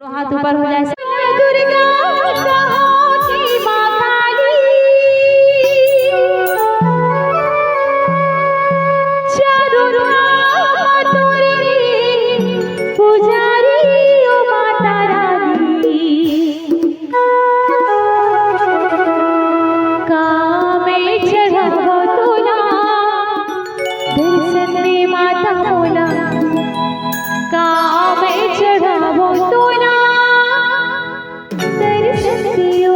हाथ ऊपर हो जाए। दुर्गा कहो कि माँ काली, चारों रात तोरी पुजारी ओ माता रानी, कामे चढ़ावो तोला दर्शन दे माता मोला, कामे चढ़ावो तोला दर्शन दियो।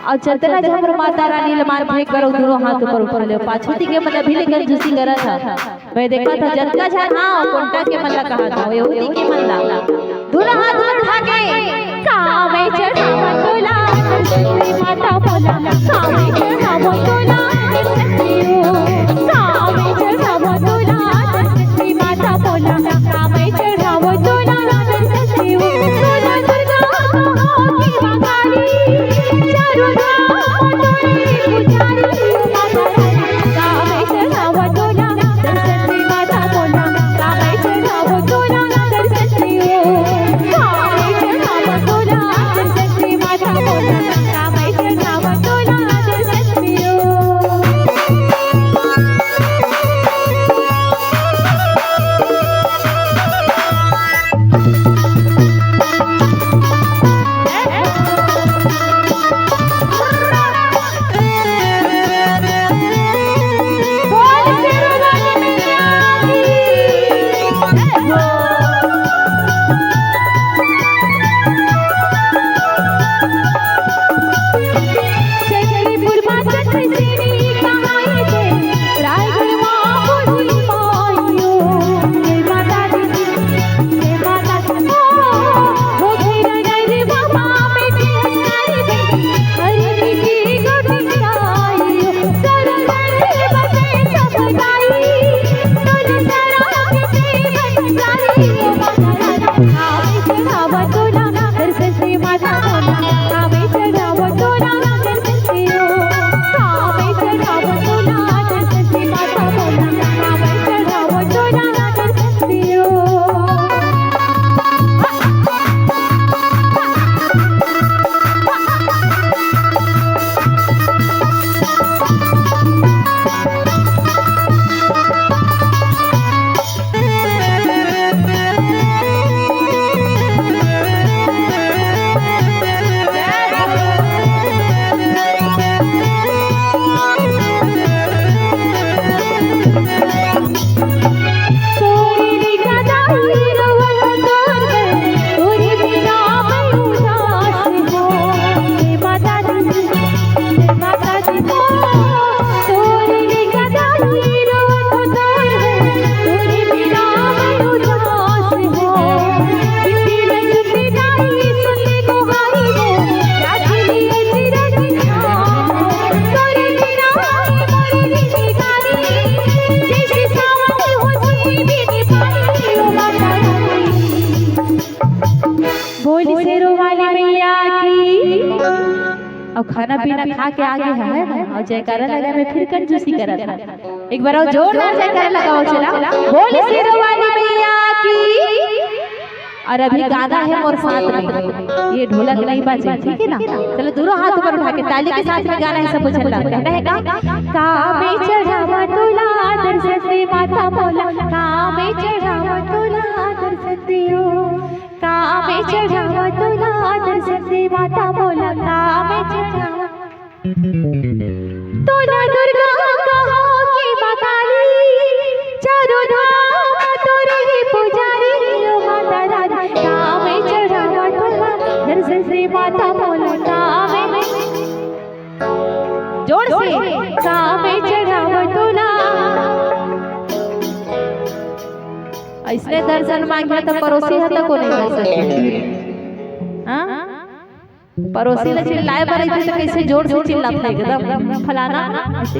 और चलते झमर माता रानी लमान फेंक करो दोनों हाथ ऊपर ऊपर ले पाछूती के मतलब भी लेकर जूसी करा था। मैं देखा था जतका झन हां कोंटा के मतलब कहा था यहूदी के मतलब दोनों हाथ ऊपर उठा के कावे चढ़ावा तोला माता बोला कावे चढ़ावा तोला कावे चढ़ावा तोला माता बोला कावे चढ़ावा तोला सोना दुर्गा कहो कि मां काली, चारों और खाना पीना खा के आगे है और जयकारा लगा मैं फिर कंजूसी करा था। एक बार और जोरदार जयकारा लगाओ चला बोल शेरों वाली मैया की। और अभी गाना है मोर साथ में ये ढोलक नहीं बाजे ठीक है ना। चलो दोनों हाथ ऊपर उठा के ताली के साथ में गाना है सब चल रहा कहना है कामे चढ़ावा तोला दर्शन दे माता बोला कामे चढ़ावा तोला दर्शन दियो, कामे चढ़ावा तोला दर्शन दे माता बोला कामे चढ़ावा तोला दुर्गा कहो कि मां काली, चारों धाम रही पुजारी ओ माता रानी कामे चढ़ावा तोला दर्शन से माता बोला कामे जोर से कामे चढ़ावा तोला। इसने दर्शन मांगे तो पड़ोसी है तो को नहीं कर सकते। हाँ पड़ोसी ने चिल्लाए पर ऐसे तो कैसे जोर से चिल्लाते एकदम फलाना ऐसे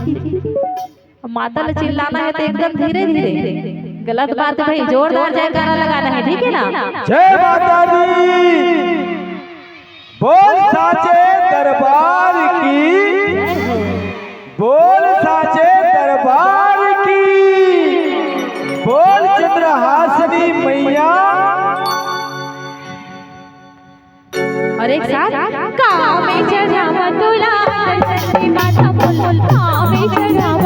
माता ने चिल्लाना है तो एकदम धीरे धीरे गलत बात है भाई, जोरदार जयकारा लगाना है ठीक है ना। जय माता दी बोल साचे दरबार की, बोल साचे दरबार की, बोल चंद्रहासिनी मैया। और एक साथ कामे चढ़ावा तोला माता बोल कामे चढ़ावा